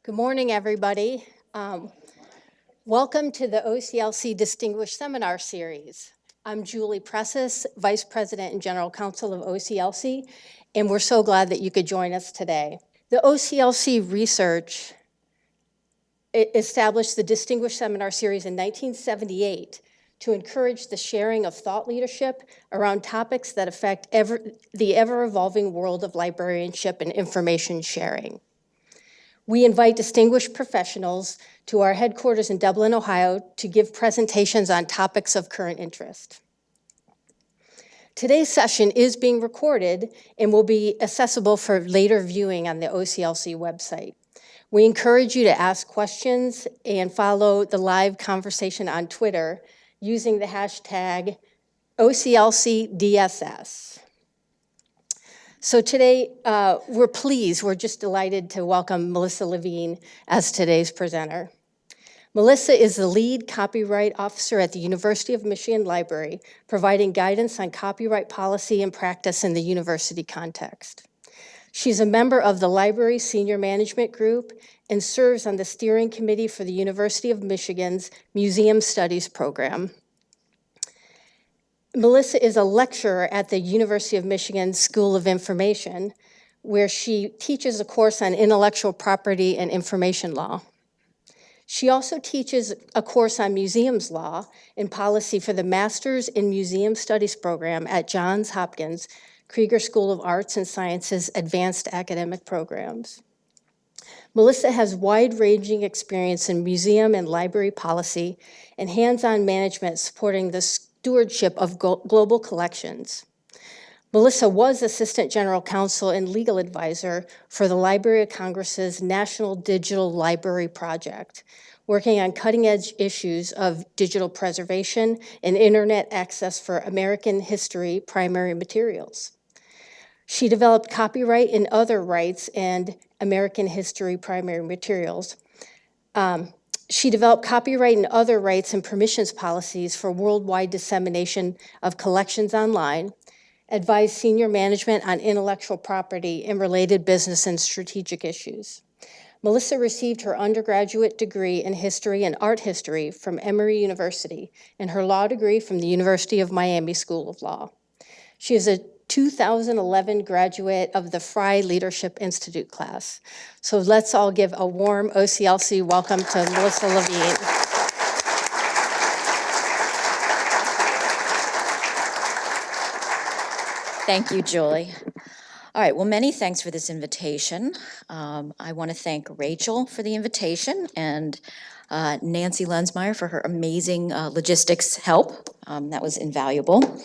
Good morning, everybody. Welcome to the OCLC Distinguished Seminar Series. I'm Julie Pressis, Vice President and General Counsel of OCLC, and we're so glad that you could join us today. The OCLC research established the Distinguished Seminar Series in 1978 to encourage the sharing of thought leadership around topics that affect the ever-evolving world of librarianship and information sharing. We invite distinguished professionals to our headquarters in Dublin, Ohio, to give presentations on topics of current interest. Today's session is being recorded and will be accessible for later viewing on the OCLC website. We encourage you to ask questions and follow the live conversation on Twitter using the hashtag OCLCDSS. So today, we're just delighted to welcome Melissa Levine as today's presenter. Melissa is the lead copyright officer at the University of Michigan Library, providing guidance on copyright policy and practice in the university context. She's a member of the library senior management group and serves on the steering committee for the University of Michigan's Museum Studies program. Melissa is a lecturer at the University of Michigan School of Information, where she teaches a course on intellectual property and information law. She also teaches a course on museums law and policy for the Masters in Museum Studies program at Johns Hopkins Krieger School of Arts and Sciences Advanced Academic Programs. Melissa has wide-ranging experience in museum and library policy and hands-on management supporting the stewardship of global collections. Melissa was Assistant General Counsel and Legal Advisor for the Library of Congress's National Digital Library Project, working on cutting-edge issues of digital preservation and internet access for American history primary materials. She developed copyright and other rights and American history primary materials. She developed copyright and other rights and permissions policies for worldwide dissemination of collections online, advised senior management on intellectual property and related business and strategic issues. Melissa received her undergraduate degree in history and art history from Emory University and her law degree from the University of Miami School of Law. She is a 2011 graduate of the Frye Leadership Institute class. So let's all give a warm OCLC welcome to Melissa Levine. Thank you, Julie. All right, well, many thanks for this invitation. I want to thank Rachel for the invitation and Nancy Lensmeyer for her amazing logistics help. That was invaluable.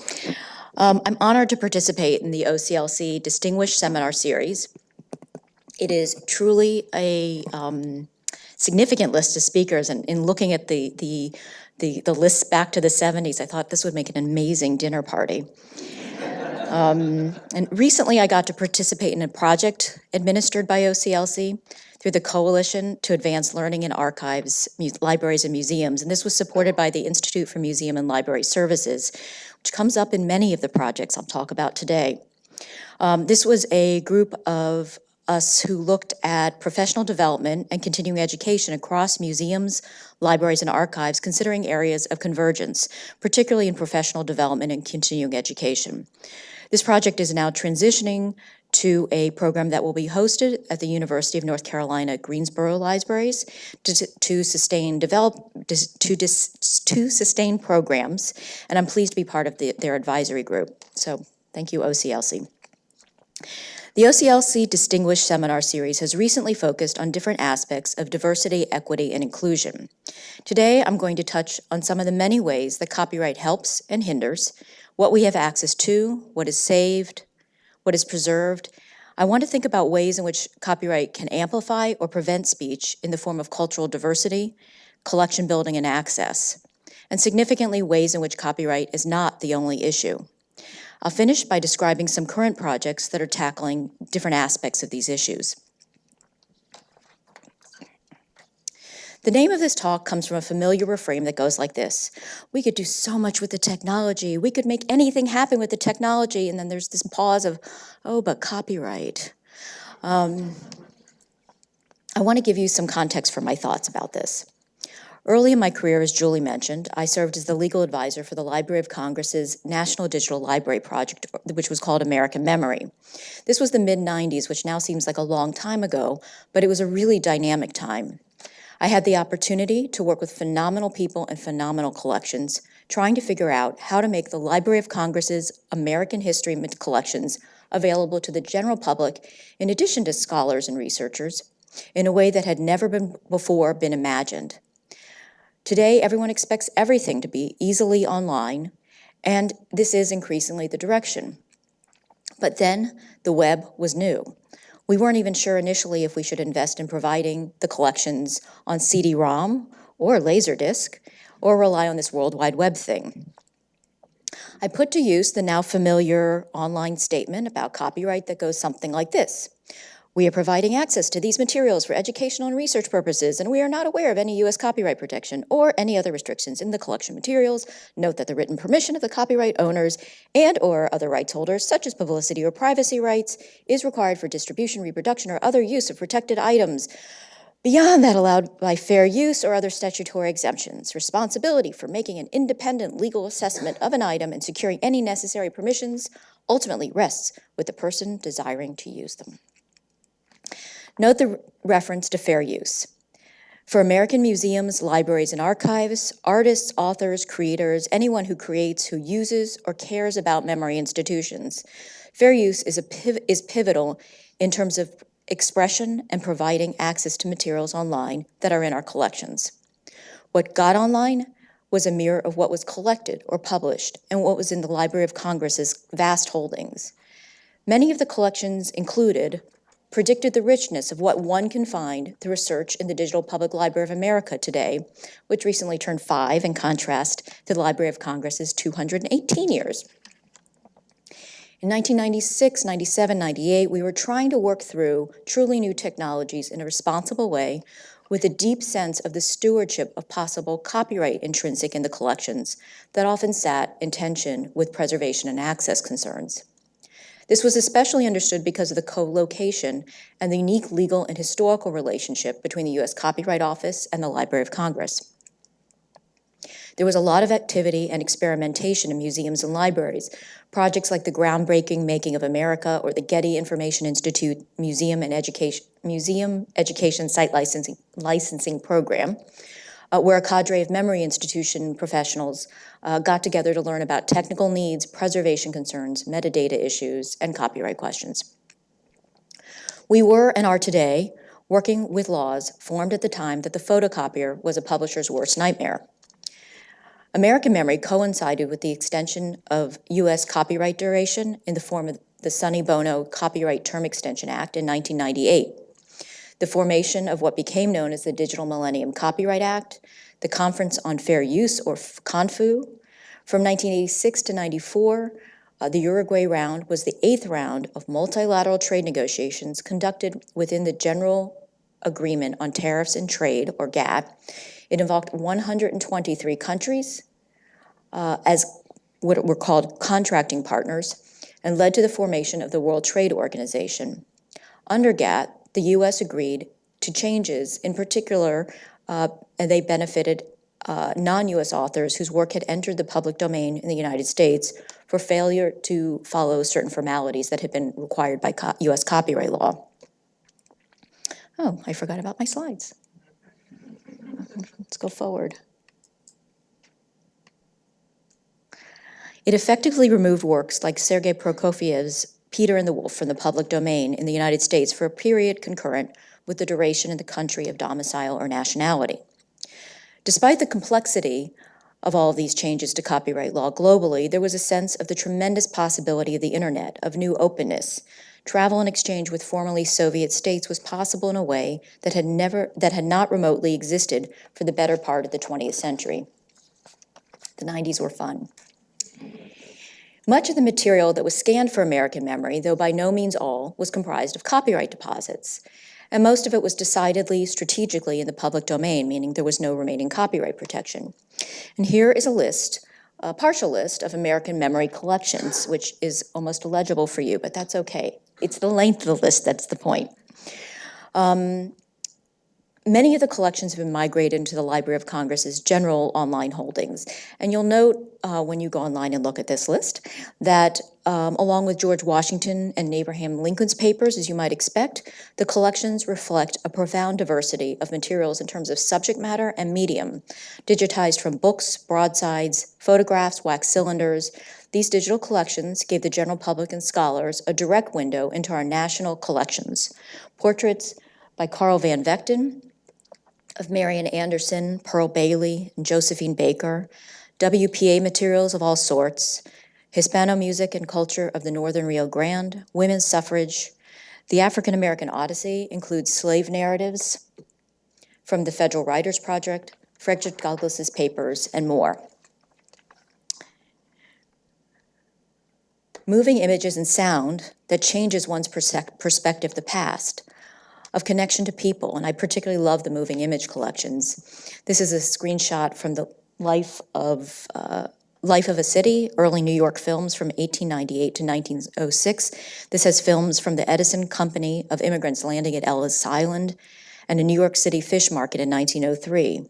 I'm honored to participate in the OCLC Distinguished Seminar Series. It is truly a significant list of speakers, and in looking at the list back to the 70s, I thought this would make an amazing dinner party. And recently I got to participate in a project administered by OCLC through the Coalition to Advance Learning in Archives, Libraries and Museums, and this was supported by the Institute for Museum and Library Services, which comes up in many of the projects I'll talk about today. This was a group of us who looked at professional development and continuing education across museums, libraries, and archives, considering areas of convergence, particularly in professional development and continuing education. This project is now transitioning to a program that will be hosted at the University of North Carolina Greensboro Libraries to sustain programs, and I'm pleased to be part of their advisory group. So thank you, OCLC. The OCLC Distinguished Seminar Series has recently focused on different aspects of diversity, equity, and inclusion. Today, I'm going to touch on some of the many ways that copyright helps and hinders, what we have access to, what is saved, what is preserved. I want to think about ways in which copyright can amplify or prevent speech in the form of cultural diversity, collection building, and access, and significantly ways in which copyright is not the only issue. I'll finish by describing some current projects that are tackling different aspects of these issues. The name of this talk comes from a familiar refrain that goes like this: we could do so much with the technology, we could make anything happen with the technology, and then there's this pause of, oh, but copyright. I want to give you some context for my thoughts about this. Early in my career, as Julie mentioned, I served as the legal advisor for the Library of Congress's National Digital Library Project, which was called American Memory. This was the mid-90s, which now seems like a long time ago, but it was a really dynamic time. I had the opportunity to work with phenomenal people and phenomenal collections, trying to figure out how to make the Library of Congress's American history collections available to the general public, in addition to scholars and researchers, in a way that had never before been imagined. Today, everyone expects everything to be easily online, and this is increasingly the direction. But then the web was new. We weren't even sure initially if we should invest in providing the collections on CD-ROM or Laserdisc, or rely on this World Wide Web thing. I put to use the now familiar online statement about copyright that goes something like this. We are providing access to these materials for educational and research purposes, and we are not aware of any U.S. copyright protection or any other restrictions in the collection materials. Note that the written permission of the copyright owners and/or other rights holders, such as publicity or privacy rights, is required for distribution, reproduction, or other use of protected items beyond that allowed by fair use or other statutory exemptions. Responsibility for making an independent legal assessment of an item and securing any necessary permissions ultimately rests with the person desiring to use them. Note the reference to fair use. For American museums, libraries, and archives, artists, authors, creators, anyone who creates, who uses, or cares about memory institutions, fair use is pivotal in terms of expression and providing access to materials online that are in our collections. What got online was a mirror of what was collected or published and what was in the Library of Congress's vast holdings. Many of the collections included predicted the richness of what one can find through a search in the Digital Public Library of America today, which recently turned 5 in contrast to the Library of Congress's 218 years. In 1996, 97, 98, we were trying to work through truly new technologies in a responsible way with a deep sense of the stewardship of possible copyright intrinsic in the collections that often sat in tension with preservation and access concerns. This was especially understood because of the co-location and the unique legal and historical relationship between the U.S. Copyright Office and the Library of Congress. There was a lot of activity and experimentation in museums and libraries. Projects like the groundbreaking Making of America or the Getty Information Institute Museum Education Site Licensing Program, where a cadre of memory institution professionals got together to learn about technical needs, preservation concerns, metadata issues, and copyright questions. We were and are today working with laws formed at the time that the photocopier was a publisher's worst nightmare. American Memory coincided with the extension of U.S. copyright duration in the form of the Sonny Bono Copyright Term Extension Act in 1998, the formation of what became known as the Digital Millennium Copyright Act, the Conference on Fair Use, or CONFU. From 1986 to 94, the Uruguay round was the 8th round of multilateral trade negotiations conducted within the General Agreement on Tariffs and Trade, or GATT. It involved 123 countries as what were called contracting partners and led to the formation of the World Trade Organization. Under GATT, the U.S. agreed to changes, in particular, and they benefited non-U.S. authors whose work had entered the public domain in the United States for failure to follow certain formalities that had been required by U.S. copyright law. Oh, I forgot about my slides. Let's go forward. It effectively removed works like Sergei Prokofiev's Peter and the Wolf from the public domain in the United States for a period concurrent with the duration in the country of domicile or nationality. Despite the complexity of all of these changes to copyright law globally, there was a sense of the tremendous possibility of the internet, of new openness. Travel and exchange with formerly Soviet states was possible in a way that had not remotely existed for the better part of the 20th century. The 90s were fun. Much of the material that was scanned for American Memory, though by no means all, was comprised of copyright deposits. And most of it was decidedly strategically in the public domain, meaning there was no remaining copyright protection. And here is a list, a partial list of American Memory collections, which is almost illegible for you, but that's okay. It's the length of the list that's the point. Many of the collections have been migrated into the Library of Congress's general online holdings. And you'll note when you go online and look at this list that along with George Washington and Abraham Lincoln's papers, as you might expect, the collections reflect a profound diversity of materials in terms of subject matter and medium, digitized from books, broadsides, photographs, wax cylinders. These digital collections gave the general public and scholars a direct window into our national collections. Portraits by Carl Van Vechten, of Marian Anderson, Pearl Bailey, and Josephine Baker, WPA materials of all sorts, Hispano music and culture of the Northern Rio Grande, women's suffrage. The African American Odyssey includes slave narratives from the Federal Writers Project, Frederick Douglass's papers, and more. Moving images and sound that changes one's perspective of the past, of connection to people, and I particularly love the moving image collections. This is a screenshot from the Life of a City, early New York films from 1898 to 1906. This has films from the Edison Company of immigrants landing at Ellis Island and a New York City fish market in 1903.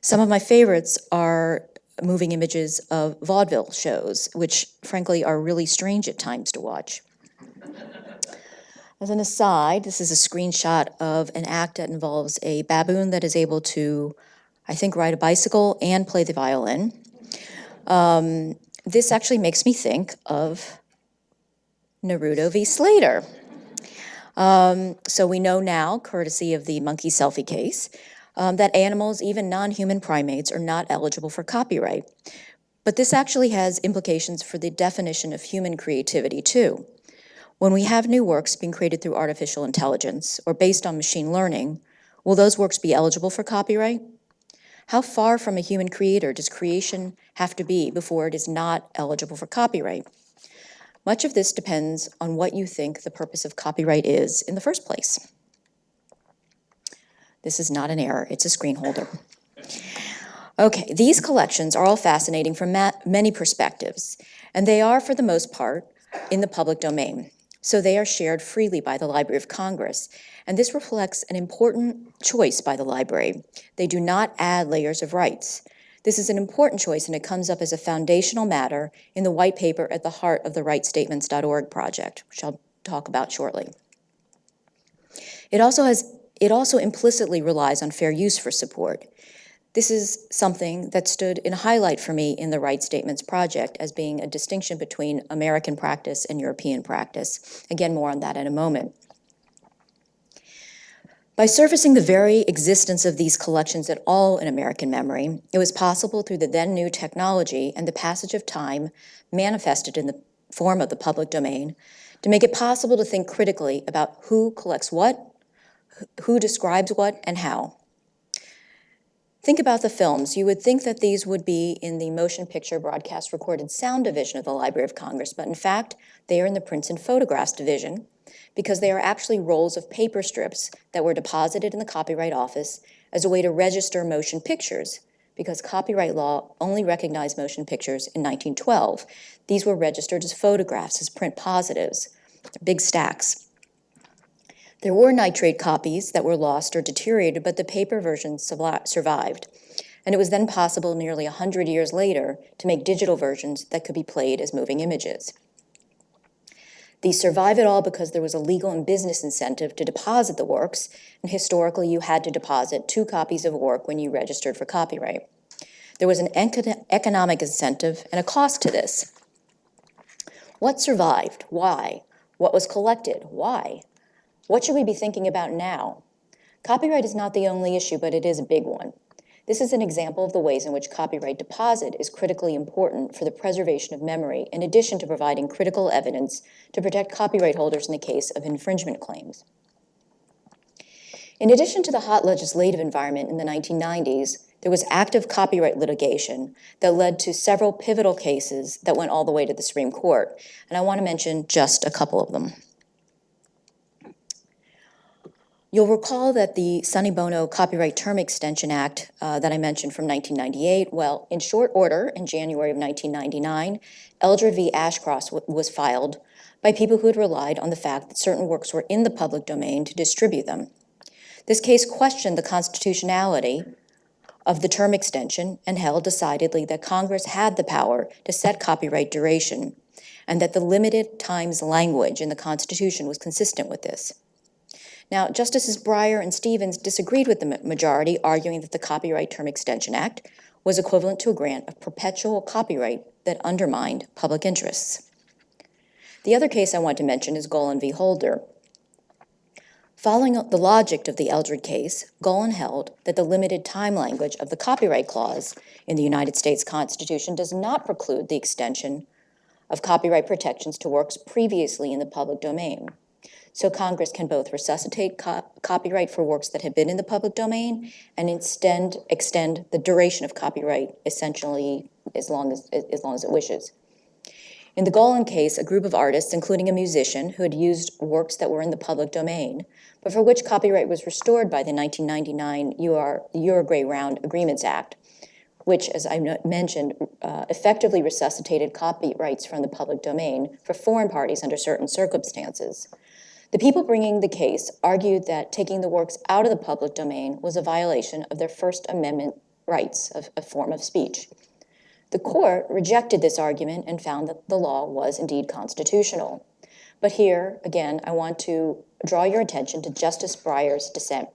Some of my favorites are moving images of vaudeville shows, which frankly are really strange at times to watch. As an aside, this is a screenshot of an act that involves a baboon that is able to, I think, ride a bicycle and play the violin. This actually makes me think of Naruto v. Slater. So we know now, courtesy of the monkey selfie case, that animals, even non-human primates, are not eligible for copyright. But this actually has implications for the definition of human creativity, too. When we have new works being created through artificial intelligence or based on machine learning, will those works be eligible for copyright? How far from a human creator does creation have to be before it is not eligible for copyright? Much of this depends on what you think the purpose of copyright is in the first place. This is not an error, it's a screen holder. Okay, these collections are all fascinating from many perspectives, and they are, for the most part, in the public domain. So they are shared freely by the Library of Congress, and this reflects an important choice by the library. They do not add layers of rights. This is an important choice, and it comes up as a foundational matter in the white paper at the heart of the rightstatements.org project, which I'll talk about shortly. It also implicitly relies on fair use for support. This is something that stood in a highlight for me in the Right Statements project as being a distinction between American practice and European practice. Again, more on that in a moment. By surfacing the very existence of these collections at all in American memory, it was possible through the then new technology and the passage of time manifested in the form of the public domain to make it possible to think critically about who collects what, who describes what, and how. Think about the films. You would think that these would be in the motion picture broadcast recorded sound division of the Library of Congress, but in fact, they are in the prints and photographs division because they are actually rolls of paper strips that were deposited in the Copyright Office as a way to register motion pictures, because copyright law only recognized motion pictures in 1912. These were registered as photographs, as print positives, big stacks. There were nitrate copies that were lost or deteriorated, but the paper versions survived. And it was then possible nearly 100 years later to make digital versions that could be played as moving images. These survive it all because there was a legal and business incentive to deposit the works, and historically you had to deposit 2 copies of a work when you registered for copyright. There was an economic incentive and a cost to this. What survived? Why? What was collected? Why? What should we be thinking about now? Copyright is not the only issue, but it is a big one. This is an example of the ways in which copyright deposit is critically important for the preservation of memory, in addition to providing critical evidence to protect copyright holders in the case of infringement claims. In addition to the hot legislative environment in the 1990s, there was active copyright litigation that led to several pivotal cases that went all the way to the Supreme Court, and I want to mention just a couple of them. You'll recall that the Sonny Bono Copyright Term Extension Act that I mentioned from 1998, well, in short order, in January of 1999, Eldred v. Ashcroft was filed by people who had relied on the fact that certain works were in the public domain to distribute them. This case questioned the constitutionality of the term extension and held decidedly that Congress had the power to set copyright duration and that the limited times language in the Constitution was consistent with this. Now, Justices Breyer and Stevens disagreed with the majority, arguing that the Copyright Term Extension Act was equivalent to a grant of perpetual copyright that undermined public interests. The other case I want to mention is Golan v. Holder. Following the logic of the Eldred case, Golan held that the limited time language of the Copyright Clause in the United States Constitution does not preclude the extension of copyright protections to works previously in the public domain. So Congress can both resuscitate copyright for works that have been in the public domain and extend the duration of copyright essentially as long as it wishes. In the Golan case, a group of artists, including a musician who had used works that were in the public domain, but for which copyright was restored by the 1999 Uruguay Round Agreements Act, which, as I mentioned, effectively resuscitated copyrights from the public domain for foreign parties under certain circumstances. The people bringing the case argued that taking the works out of the public domain was a violation of their First Amendment rights of a form of speech. The court rejected this argument and found that the law was indeed constitutional. But here, again, I want to draw your attention to Justice Breyer's dissent.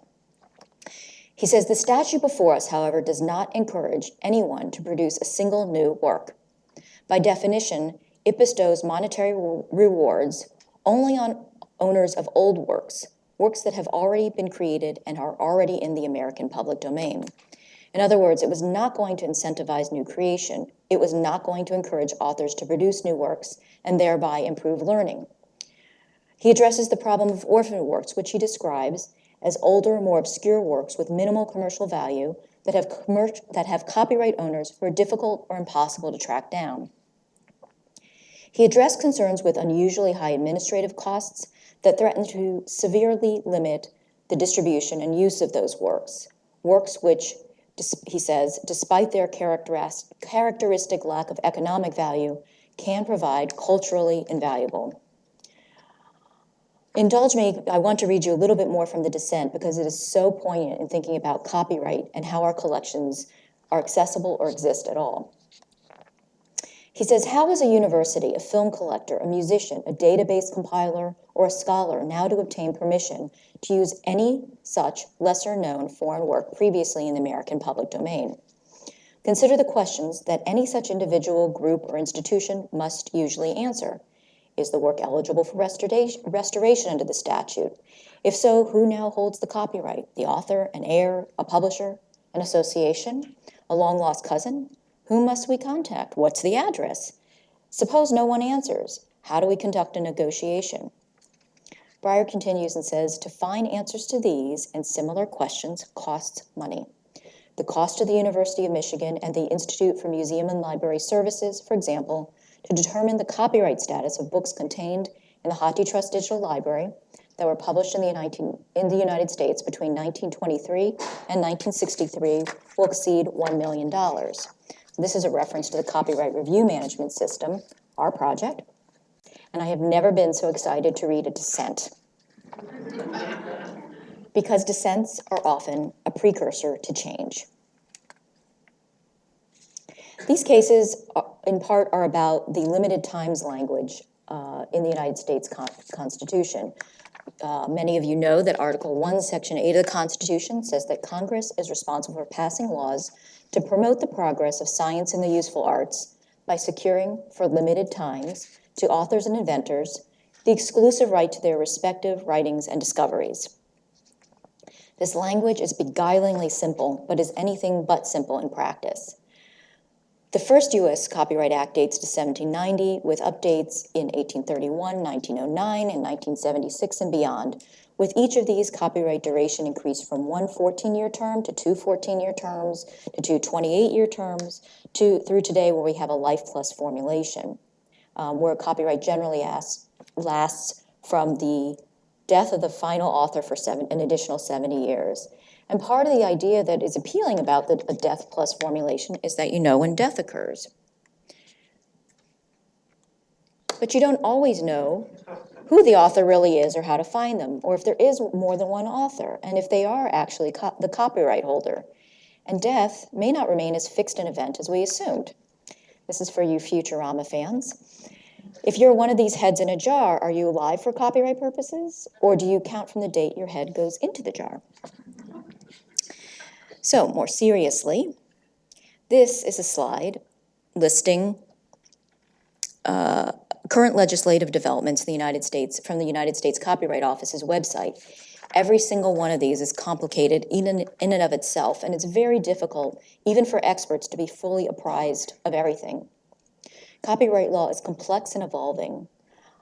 He says, the statute before us, however, does not encourage anyone to produce a single new work. By definition, it bestows monetary rewards only on owners of old works, works that have already been created and are already in the American public domain. In other words, it was not going to incentivize new creation. It was not going to encourage authors to produce new works and thereby improve learning. He addresses the problem of orphan works, which he describes as older, more obscure works with minimal commercial value that have copyright owners who are difficult or impossible to track down. He addressed concerns with unusually high administrative costs that threaten to severely limit the distribution and use of those works which, he says, despite their characteristic lack of economic value, can provide culturally invaluable. Indulge me, I want to read you a little bit more from the dissent because it is so poignant in thinking about copyright and how our collections are accessible or exist at all. He says, how is a university, a film collector, a musician, a database compiler, or a scholar now to obtain permission to use any such lesser-known foreign work previously in the American public domain? Consider the questions that any such individual, group, or institution must usually answer. Is the work eligible for restoration under the statute? If so, who now holds the copyright? The author, an heir, a publisher, an association, a long-lost cousin? Whom must we contact? What's the address? Suppose no one answers. How do we conduct a negotiation? Breyer continues and says, to find answers to these and similar questions costs money. The cost to the University of Michigan and the Institute for Museum and Library Services, for example, to determine the copyright status of books contained in the HathiTrust Digital Library that were published in the United States between 1923 and 1963 will exceed $1 million. This is a reference to the Copyright Review Management System, our project, and I have never been so excited to read a dissent. Because dissents are often a precursor to change. These cases, in part, are about the limited times language in the United States Constitution. Many of you know that Article 1, Section 8 of the Constitution says that Congress is responsible for passing laws to promote the progress of science and the useful arts by securing, for limited times, to authors and inventors the exclusive right to their respective writings and discoveries. This language is beguilingly simple, but is anything but simple in practice. The first U.S. Copyright Act dates to 1790, with updates in 1831, 1909, and 1976 and beyond. With each of these, copyright duration increased from one 14-year term to two 14-year terms to two 28-year terms through today, where we have a life-plus formulation, where copyright generally lasts from the death of the final author for an additional 70 years. And part of the idea that is appealing about the death plus formulation is that you know when death occurs. but you don't always know who the author really is or how to find them, or if there is more than one author, and if they are actually the copyright holder. And death may not remain as fixed an event as we assumed. This is for you Futurama fans. If you're one of these heads in a jar, are you alive for copyright purposes, or do you count from the date your head goes into the jar? So, more seriously, this is a slide listing current legislative developments in the United States from the United States Copyright Office's website. Every single one of these is complicated in and of itself, and it's very difficult, even for experts, to be fully apprised of everything. Copyright law is complex and evolving.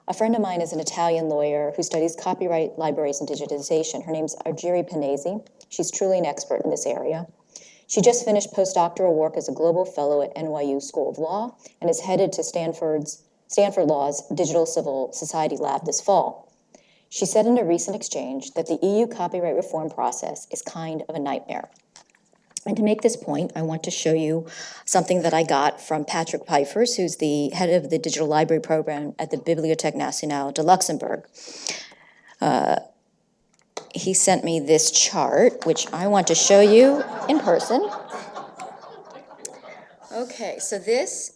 A friend of mine is an Italian lawyer who studies copyright, libraries, and digitization. Her name's Argiri Panesi. She's truly an expert in this area. She just finished postdoctoral work as a global fellow at NYU School of Law and is headed to Stanford Law's Digital Civil Society Lab this fall. She said in a recent exchange that the EU copyright reform process is kind of a nightmare. And to make this point, I want to show you something that I got from Patrick Pfeifers, who's the head of the digital library program at the Bibliothèque Nationale de Luxembourg. He sent me this chart, which I want to show you in person. Okay, so this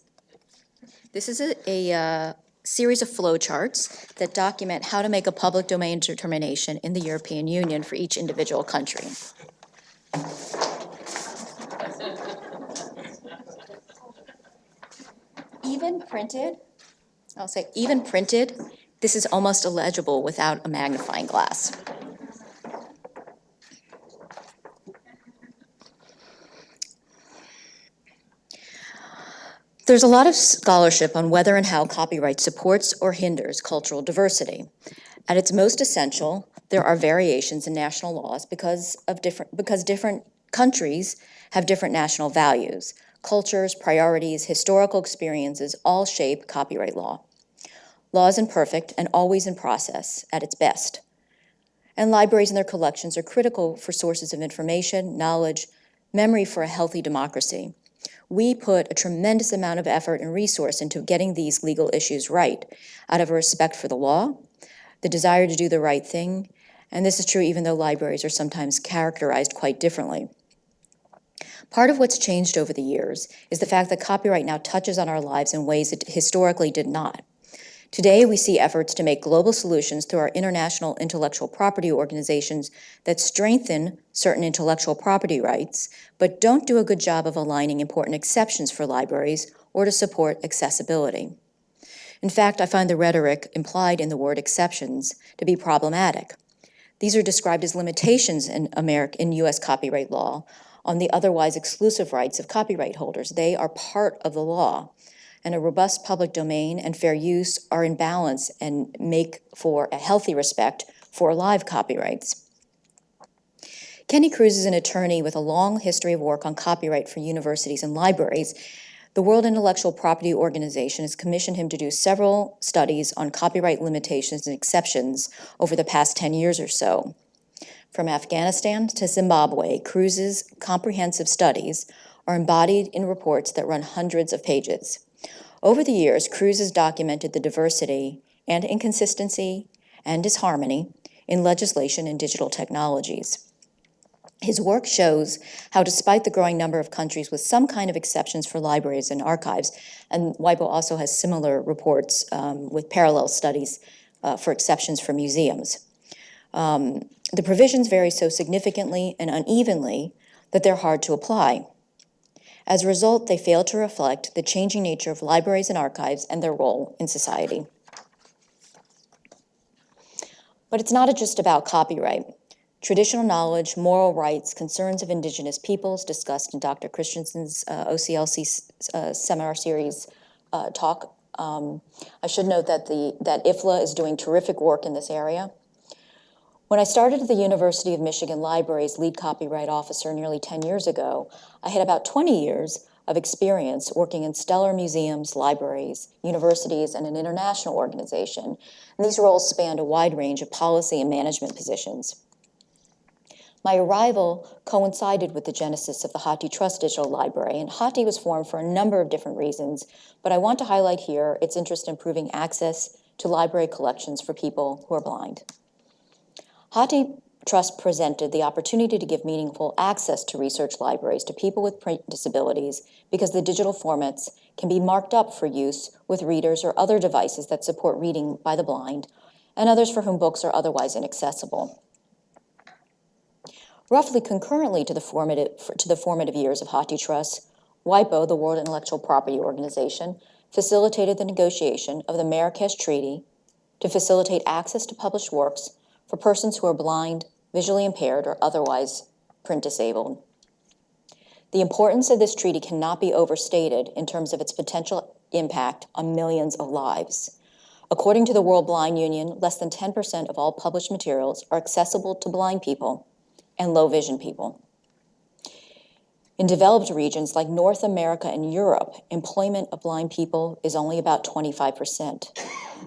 is a series of flowcharts that document how to make a public domain determination in the European Union for each individual country. Even printed, this is almost illegible without a magnifying glass. There's a lot of scholarship on whether and how copyright supports or hinders cultural diversity. At its most essential, there are variations in national laws because different countries have different national values. Cultures, priorities, historical experiences all shape copyright law. Law is imperfect and always in process at its best. And libraries and their collections are critical for sources of information, knowledge, memory for a healthy democracy. We put a tremendous amount of effort and resource into getting these legal issues right, out of a respect for the law, the desire to do the right thing, and this is true even though libraries are sometimes characterized quite differently. Part of what's changed over the years is the fact that copyright now touches on our lives in ways it historically did not. Today, we see efforts to make global solutions through our international intellectual property organizations that strengthen certain intellectual property rights, but don't do a good job of aligning important exceptions for libraries or to support accessibility. In fact, I find the rhetoric implied in the word exceptions to be problematic. These are described as limitations in U.S. copyright law on the otherwise exclusive rights of copyright holders. They are part of the law, and a robust public domain and fair use are in balance and make for a healthy respect for live copyrights. Kenny Cruz is an attorney with a long history of work on copyright for universities and libraries. The World Intellectual Property Organization has commissioned him to do several studies on copyright limitations and exceptions over the past 10 years or so. From Afghanistan to Zimbabwe, Cruz's comprehensive studies are embodied in reports that run hundreds of pages. Over the years, Cruz has documented the diversity and inconsistency and disharmony in legislation and digital technologies. His work shows how, despite the growing number of countries with some kind of exceptions for libraries and archives, and WIPO also has similar reports with parallel studies for exceptions for museums, the provisions vary so significantly and unevenly that they're hard to apply. As a result, they fail to reflect the changing nature of libraries and archives and their role in society. But it's not just about copyright. Traditional knowledge, moral rights, concerns of indigenous peoples discussed in Dr. Christensen's OCLC seminar series talk. I should note that that IFLA is doing terrific work in this area. When I started at the University of Michigan Library's lead copyright officer nearly 10 years ago, I had about 20 years of experience working in stellar museums, libraries, universities, and an international organization. And these roles spanned a wide range of policy and management positions. My arrival coincided with the genesis of the Hathi Trust Digital Library, and Hathi was formed for a number of different reasons, but I want to highlight here its interest in improving access to library collections for people who are blind. Hathi Trust presented the opportunity to give meaningful access to research libraries to people with print disabilities because the digital formats can be marked up for use with readers or other devices that support reading by the blind, and others for whom books are otherwise inaccessible. Roughly concurrently to the formative years of Hathi Trust, WIPO, the World Intellectual Property Organization, facilitated the negotiation of the Marrakesh Treaty to facilitate access to published works for persons who are blind, visually impaired, or otherwise print disabled. The importance of this treaty cannot be overstated in terms of its potential impact on millions of lives. According to the World Blind Union, less than 10% of all published materials are accessible to blind people and low vision people. In developed regions like North America and Europe, employment of blind people is only about 25%.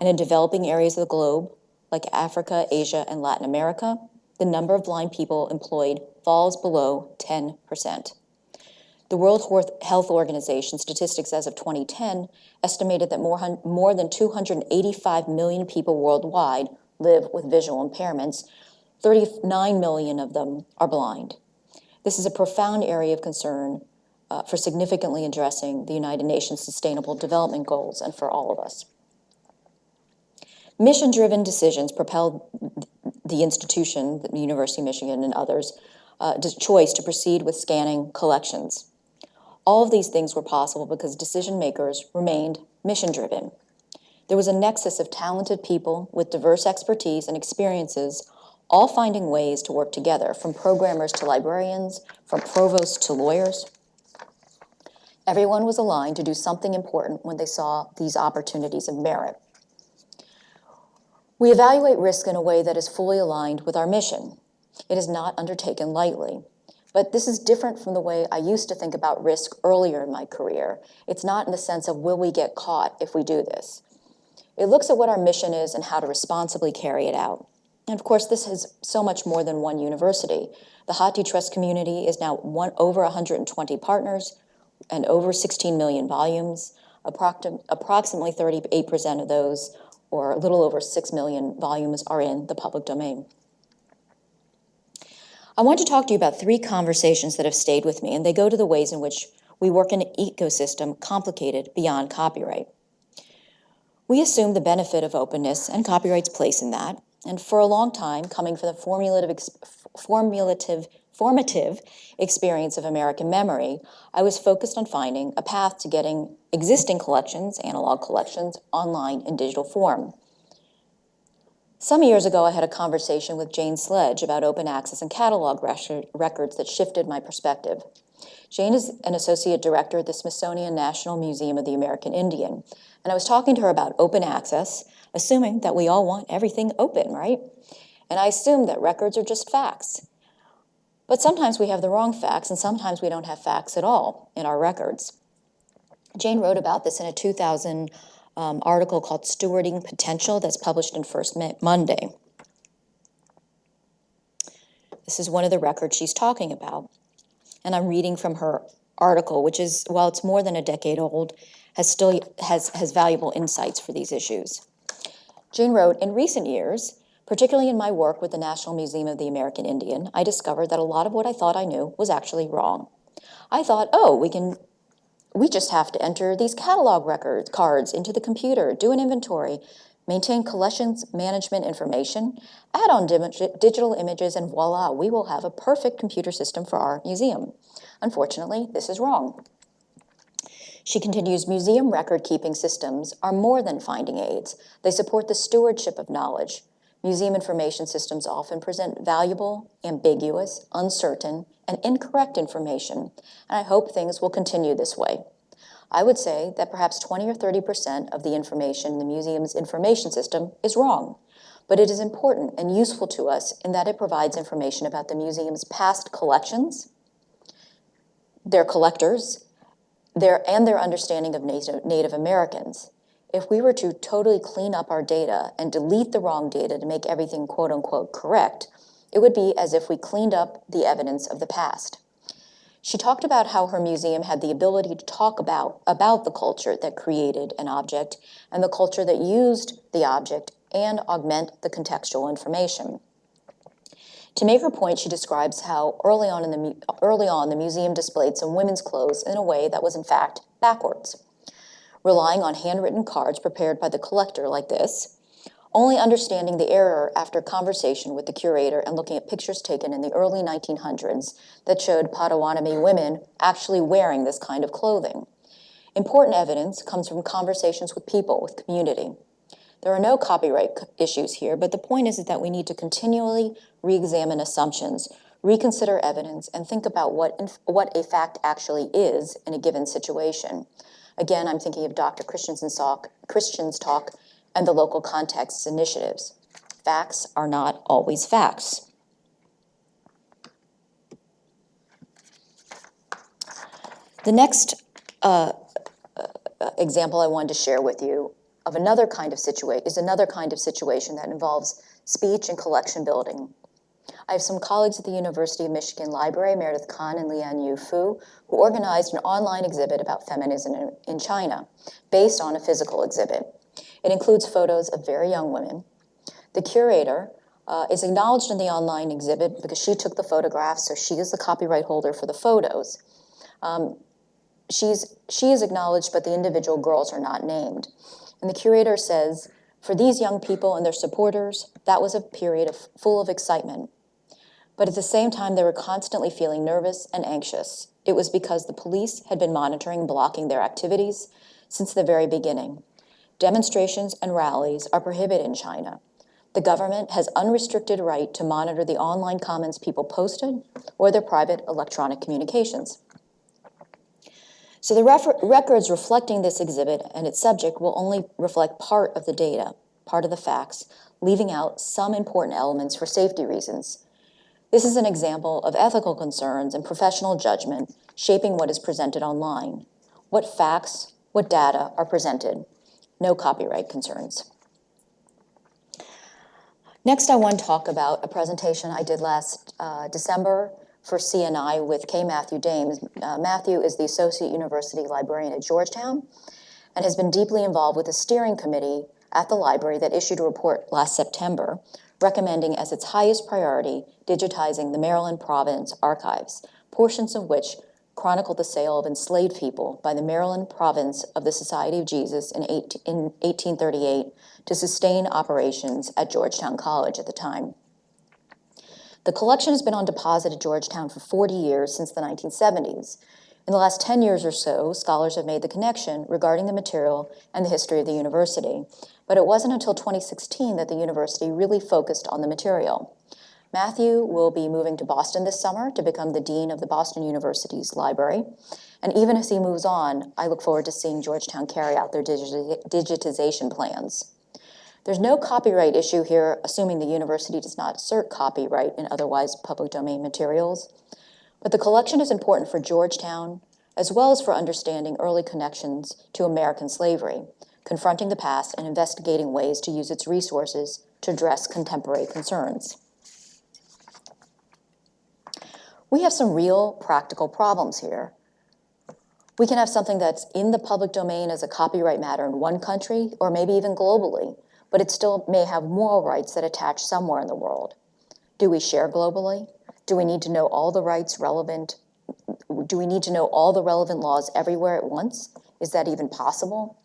And in developing areas of the globe, like Africa, Asia, and Latin America, the number of blind people employed falls below 10%. The World Health Organization statistics as of 2010 estimated that more than 285 million people worldwide live with visual impairments. 39 million of them are blind. This is a profound area of concern for significantly addressing the United Nations Sustainable Development Goals and for all of us. Mission-driven decisions propelled the institution, the University of Michigan and others, choice to proceed with scanning collections. All of these things were possible because decision makers remained mission-driven. There was a nexus of talented people with diverse expertise and experiences, all finding ways to work together, from programmers to librarians, from provosts to lawyers. Everyone was aligned to do something important when they saw these opportunities of merit. We evaluate risk in a way that is fully aligned with our mission. It is not undertaken lightly. But this is different from the way I used to think about risk earlier in my career. It's not in the sense of, will we get caught if we do this? It looks at what our mission is and how to responsibly carry it out. And of course, this has so much more than one university. The Hathi Trust community is now over 120 partners and over 16 million volumes. Approximately 38% of those, or a little over 6 million volumes, are in the public domain. I want to talk to you about 3 conversations that have stayed with me, and they go to the ways in which we work in an ecosystem complicated beyond copyright. We assume the benefit of openness and copyright's place in that, and for a long time, coming from the formative experience of American memory, I was focused on finding a path to getting existing collections, analog collections, online in digital form. Some years ago, I had a conversation with Jane Sledge about open access and catalog records that shifted my perspective. Jane is an associate director at the Smithsonian National Museum of the American Indian, and I was talking to her about open access, assuming that we all want everything open, right? And I assumed that records are just facts. But sometimes we have the wrong facts, and sometimes we don't have facts at all in our records. Jane wrote about this in a 2000 article called Stewarding Potential that's published in First Monday. This is one of the records she's talking about. And I'm reading from her article, which is, while it's more than a decade old, has valuable insights for these issues. Jane wrote, in recent years, particularly in my work with the National Museum of the American Indian, I discovered that a lot of what I thought I knew was actually wrong. I thought, we just have to enter these catalog cards into the computer, do an inventory, maintain collections management information, add on digital images, and voila, we will have a perfect computer system for our museum. Unfortunately, this is wrong. She continues, museum record-keeping systems are more than finding aids. They support the stewardship of knowledge. Museum information systems often present valuable, ambiguous, uncertain, and incorrect information, and I hope things will continue this way. I would say that perhaps 20 or 30% of the information in the museum's information system is wrong, but it is important and useful to us in that it provides information about the museum's past collections, their collectors, their understanding of Native Americans. If we were to totally clean up our data and delete the wrong data to make everything quote unquote correct, It would be as if we cleaned up the evidence of the past. She talked about how her museum had the ability to talk about the culture that created an object and the culture that used the object and augment the contextual information. To make her point, she describes how early on the museum displayed some women's clothes in a way that was in fact backwards, relying on handwritten cards prepared by the collector like this, only understanding the error after conversation with the curator and looking at pictures taken in the early 1900s that showed Potawatomi women actually wearing this kind of clothing. Important evidence comes from conversations with people, with community. There are no copyright issues here, but the point is that we need to continually re-examine assumptions, reconsider evidence, and think about what a fact actually is in a given situation. Again, I'm thinking of Dr. Christian's talk and the local contexts initiatives. Facts are not always facts. The next example I wanted to share with you of another kind of situation that involves speech and collection building. I have some colleagues at the University of Michigan Library, Meredith Kahn and Lian Yu Fu, who organized an online exhibit about feminism in China, based on a physical exhibit. It includes photos of very young women. The curator is acknowledged in the online exhibit because she took the photographs, so she is the copyright holder for the photos. She is acknowledged, but the individual girls are not named. And the curator says, for these young people and their supporters, that was a period full of excitement. But at the same time, they were constantly feeling nervous and anxious. It was because the police had been monitoring and blocking their activities since the very beginning. Demonstrations and rallies are prohibited in China. The government has unrestricted right to monitor the online comments people posted or their private electronic communications. So the records reflecting this exhibit and its subject will only reflect part of the data, part of the facts, leaving out some important elements for safety reasons. This is an example of ethical concerns and professional judgment shaping what is presented online. What facts, what data are presented? No copyright concerns. Next, I want to talk about a presentation I did last December for CNI with K. Matthew Dames. Matthew is the Associate University Librarian at Georgetown and has been deeply involved with the steering committee at the library that issued a report last September recommending as its highest priority digitizing the Maryland Province archives, portions of which chronicle the sale of enslaved people by the Maryland Province of the Society of Jesus in 1838 to sustain operations at Georgetown College at the time. The collection has been on deposit at Georgetown for 40 years since the 1970s. In the last 10 years or so, scholars have made the connection regarding the material and the history of the university, but it wasn't until 2016 that the university really focused on the material. Matthew will be moving to Boston this summer to become the dean of the Boston University's library. And even as he moves on, I look forward to seeing Georgetown carry out their digitization plans. There's no copyright issue here, assuming the university does not assert copyright in otherwise public domain materials. But the collection is important for Georgetown, as well as for understanding early connections to American slavery, confronting the past and investigating ways to use its resources to address contemporary concerns. We have some real practical problems here. We can have something that's in the public domain as a copyright matter in one country, or maybe even globally, but it still may have moral rights that attach somewhere in the world. Do we share globally? Do we need to know all the rights relevant? Do we need to know all the relevant laws everywhere at once? Is that even possible?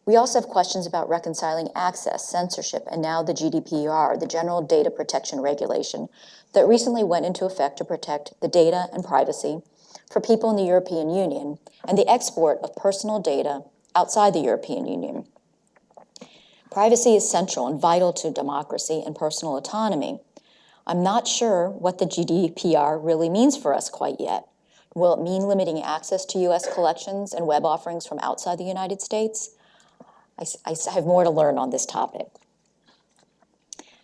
We also have questions about reconciling access, censorship, and now the GDPR, the General Data Protection Regulation, that recently went into effect to protect the data and privacy for people in the European Union and the export of personal data outside the European Union. Privacy is central and vital to democracy and personal autonomy. I'm not sure what the GDPR really means for us quite yet. Will it mean limiting access to US collections and web offerings from outside the United States? I have more to learn on this topic.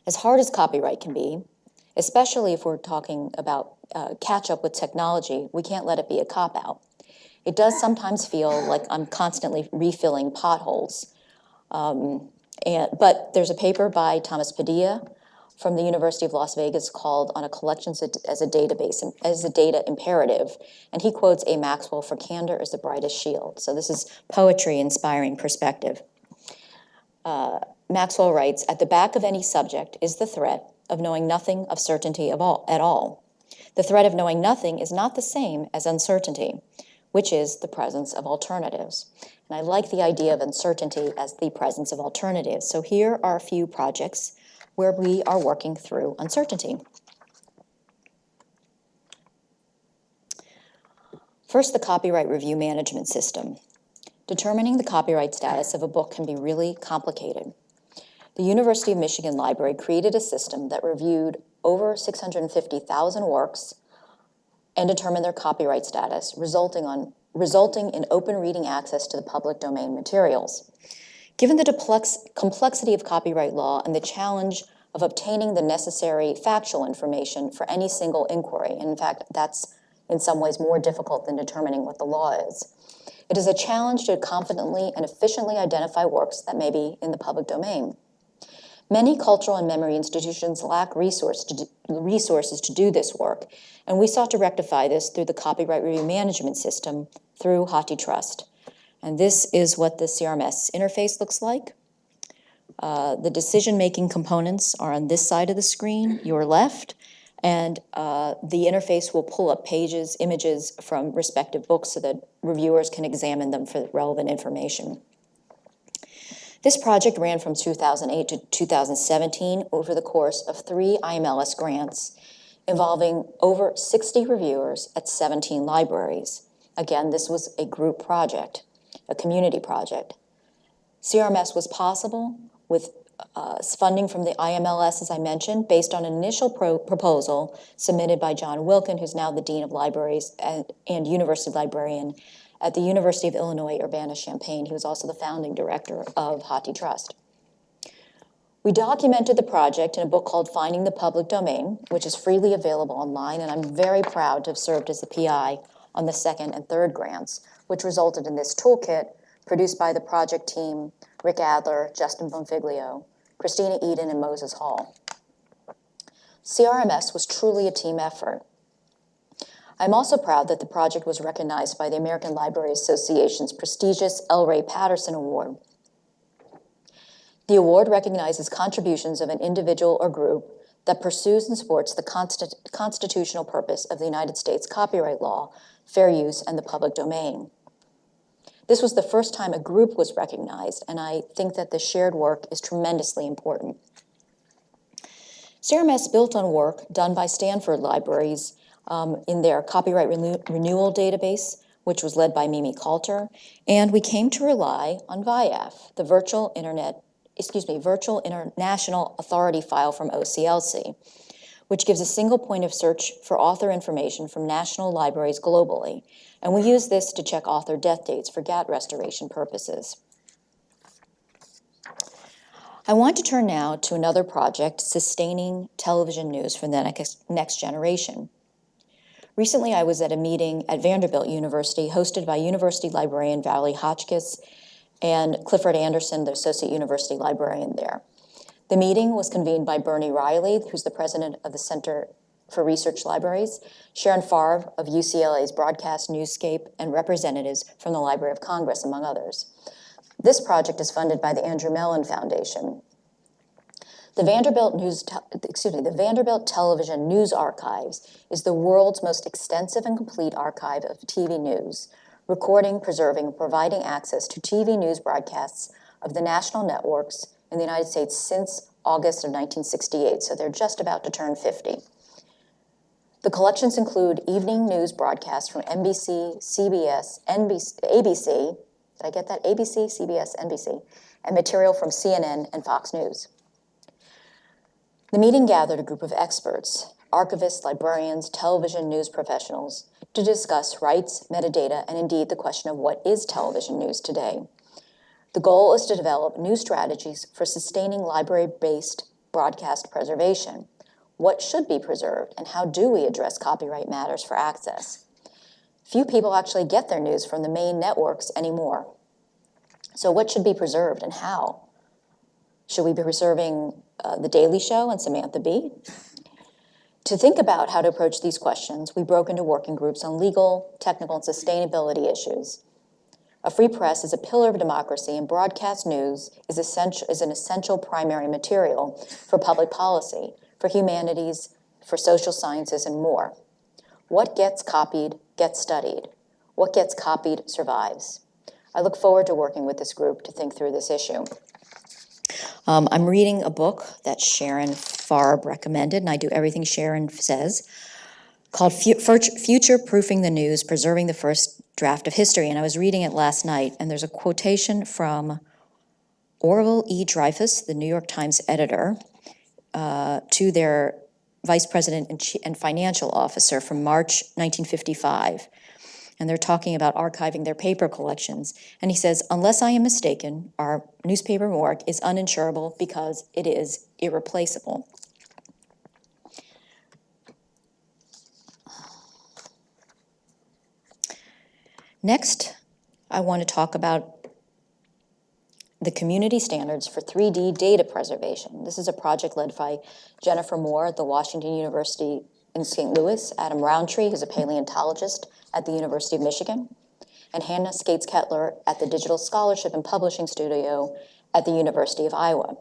As hard as copyright can be, especially if we're talking about catch up with technology, we can't let it be a cop-out. It does sometimes feel like I'm constantly refilling potholes. But there's a paper by Thomas Padilla from the University of Las Vegas called On a Collection as a Database, as a Data Imperative, and he quotes A. Maxwell, "For candor is the brightest shield." So this is poetry inspiring perspective. Maxwell writes, "At the back of any subject is the threat of knowing nothing of certainty at all. The threat of knowing nothing is not the same as uncertainty, which is the presence of alternatives." And I like the idea of uncertainty as the presence of alternatives. So here are a few projects where we are working through uncertainty. First, the copyright review management system. Determining the copyright status of a book can be really complicated. The University of Michigan Library created a system that reviewed over 650,000 works and determined their copyright status, resulting in open reading access to the public domain materials. Given the complexity of copyright law and the challenge of obtaining the necessary factual information for any single inquiry, and in fact, that's in some ways more difficult than determining what the law is, it is a challenge to confidently and efficiently identify works that may be in the public domain. Many cultural and memory institutions lack resources to do this work, and we sought to rectify this through the copyright review management system through HathiTrust. And this is what the CRMS interface looks like. The decision-making components are on this side of the screen, your left, and the interface will pull up pages, images from respective books so that reviewers can examine them for relevant information. This project ran from 2008 to 2017 over the course of 3 IMLS grants involving over 60 reviewers at 17 libraries. Again, this was a group project, a community project. CRMS was possible with funding from the IMLS, as I mentioned, based on an initial proposal submitted by John Wilkin, who's now the Dean of Libraries and University Librarian at the University of Illinois Urbana-Champaign. He was also the founding director of HathiTrust. We documented the project in a book called Finding the Public Domain, which is freely available online, and I'm very proud to have served as the PI on the 2nd and 3rd grants, which resulted in this toolkit produced by the project team, Rick Adler, Justin Bonfiglio, Christina Eden, and Moses Hall. CRMS was truly a team effort. I'm also proud that the project was recognized by the American Library Association's prestigious L. Ray Patterson Award. The award recognizes contributions of an individual or group that pursues and supports the constitutional purpose of the United States copyright law, fair use, and the public domain. This was the first time a group was recognized, and I think that the shared work is tremendously important. CRMS built on work done by Stanford Libraries in their copyright renewal database, which was led by Mimi Coulter, and we came to rely on VIAF, the Virtual International Authority file from OCLC, which gives a single point of search for author information from national libraries globally, and we use this to check author death dates for GATT restoration purposes. I want to turn now to another project, sustaining television news for the next generation. Recently, I was at a meeting at Vanderbilt University hosted by University Librarian Valerie Hotchkiss and Clifford Anderson, the Associate University Librarian there. The meeting was convened by Bernie Riley, who's the president of the Center for Research Libraries, Sharon Favre of UCLA's Broadcast Newscape, and representatives from the Library of Congress, among others. This project is funded by the Andrew Mellon Foundation. The Vanderbilt Television News Archives is the world's most extensive and complete archive of TV news, recording, preserving, and providing access to TV news broadcasts of the national networks in the United States since August of 1968, so they're just about to turn 50. The collections include evening news broadcasts from NBC, CBS, ABC, did I get that? ABC, CBS, NBC, and material from CNN and Fox News. The meeting gathered a group of experts, archivists, librarians, television news professionals, to discuss rights, metadata, and indeed the question of what is television news today. The goal is to develop new strategies for sustaining library-based broadcast preservation. What should be preserved, and how do we address copyright matters for access? Few people actually get their news from the main networks anymore. So what should be preserved and how? Should we be preserving The Daily Show and Samantha Bee? To think about how to approach these questions, we broke into working groups on legal, technical, and sustainability issues. A free press is a pillar of democracy, and broadcast news is an essential primary material for public policy, for humanities, for social sciences, and more. What gets copied gets studied. What gets copied survives. I look forward to working with this group to think through this issue. I'm reading a book that Sharon Farb recommended, and I do everything Sharon says, called Future Proofing the News, Preserving the First Draft of History. And I was reading it last night, and there's a quotation from Orville E. Dreyfus, the New York Times editor, to their vice president and financial officer from March 1955. And they're talking about archiving their paper collections. And he says, unless I am mistaken, our newspaper morgue is uninsurable because it is irreplaceable. Next, I want to talk about the community standards for 3D data preservation. This is a project led by Jennifer Moore at the Washington University in St. Louis, Adam Roundtree, who's a paleontologist at the University of Michigan, and Hannah Skates-Kettler at the Digital Scholarship and Publishing Studio at the University of Iowa.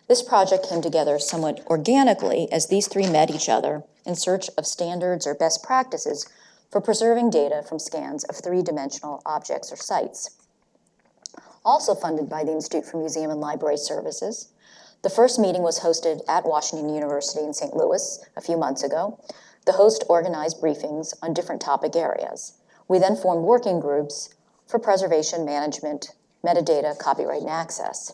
This project came together somewhat organically as these three met each other in search of standards or best practices for preserving data from scans of three-dimensional objects or sites. Also funded by the Institute for Museum and Library Services, the first meeting was hosted at Washington University in St. Louis a few months ago. The host organized briefings on different topic areas. We then formed working groups for preservation, management, metadata, copyright, and access.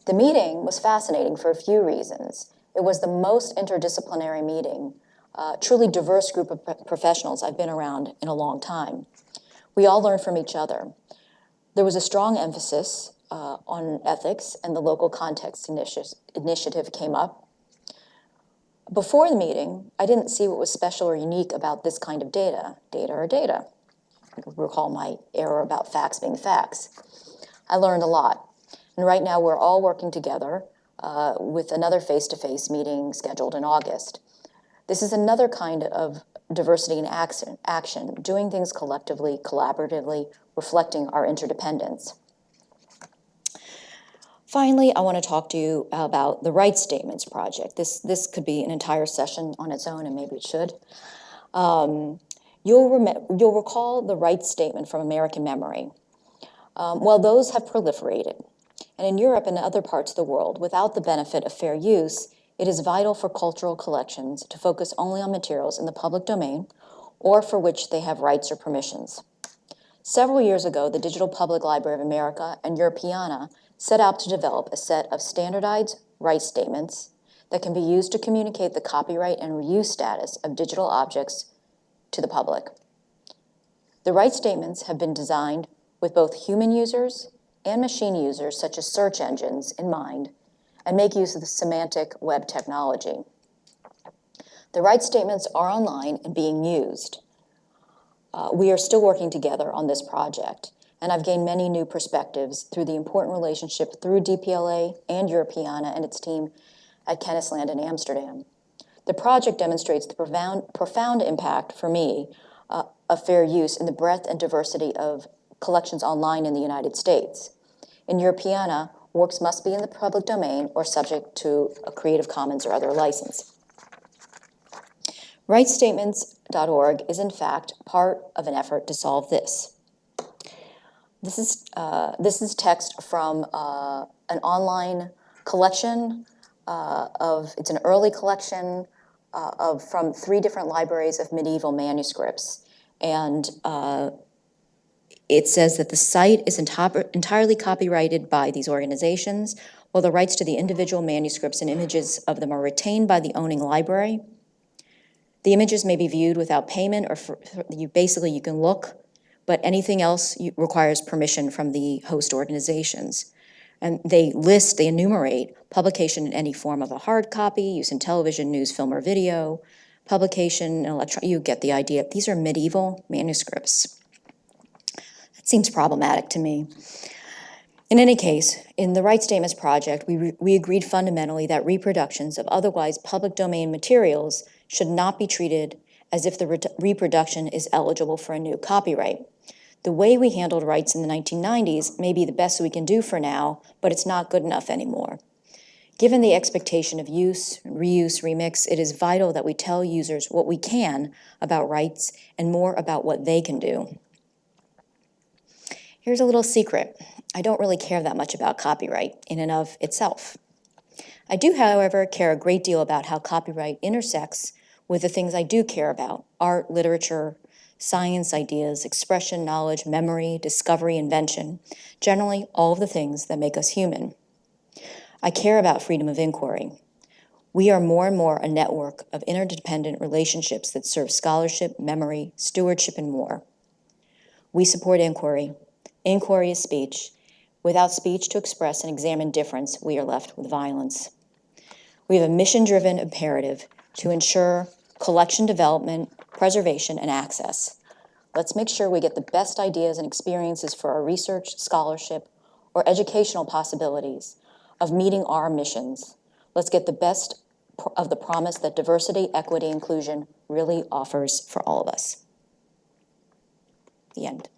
The meeting was fascinating for a few reasons. It was the most interdisciplinary meeting, truly diverse group of professionals I've been around in a long time. We all learned from each other. There was a strong emphasis on ethics, and the local context initiative came up. Before the meeting, I didn't see what was special or unique about this kind of data. Data are data. I recall my error about facts being facts. I learned a lot. And right now we're all working together with another face-to-face meeting scheduled in August. This is another kind of diversity in action, doing things collectively, collaboratively, reflecting our interdependence. Finally, I want to talk to you about the Rights Statements Project. This could be an entire session on its own, and maybe it should. You'll recall the Rights Statement from American Memory. Well, those have proliferated. And in Europe and other parts of the world, without the benefit of fair use, it is vital for cultural collections to focus only on materials in the public domain or for which they have rights or permissions. Several years ago, the Digital Public Library of America and Europeana set out to develop a set of standardized rights statements that can be used to communicate the copyright and reuse status of digital objects to the public. The rights statements have been designed with both human users and machine users, such as search engines, in mind, and make use of the semantic web technology. The rights statements are online and being used. We are still working together on this project, and I've gained many new perspectives through the important relationship through DPLA and Europeana and its team at Kennisland in Amsterdam. The project demonstrates the profound impact for me of fair use in the breadth and diversity of collections online in the United States. In Europeana, works must be in the public domain or subject to a Creative Commons or other license. RightsStatements.org is in fact part of an effort to solve this. This is text from an online collection it's an early collection from 3 different libraries of medieval manuscripts. And it says that the site is entirely copyrighted by these organizations, while the rights to the individual manuscripts and images of them are retained by the owning library. The images may be viewed without payment, or you can look, but anything else requires permission from the host organizations. And they enumerate publication in any form of a hard copy, use in television, news, film, or video, publication in electronic, you get the idea. These are medieval manuscripts. That seems problematic to me. In any case, in the Rights Statements Project, we agreed fundamentally that reproductions of otherwise public domain materials should not be treated as if the reproduction is eligible for a new copyright. The way we handled rights in the 1990s may be the best we can do for now, but it's not good enough anymore. Given the expectation of use, reuse, remix, it is vital that we tell users what we can about rights and more about what they can do. Here's a little secret. I don't really care that much about copyright in and of itself. I do, however, care a great deal about how copyright intersects with the things I do care about: art, literature, science, ideas, expression, knowledge, memory, discovery, invention, generally all of the things that make us human. I care about freedom of inquiry. We are more and more a network of interdependent relationships that serve scholarship, memory, stewardship, and more. We support inquiry. Inquiry is speech. Without speech to express and examine difference, we are left with violence. We have a mission-driven imperative to ensure collection development, preservation, and access. Let's make sure we get the best ideas and experiences for our research, scholarship, or educational possibilities of meeting our missions. Let's get the best of the promise that diversity, equity, inclusion really offers for all of us. The end.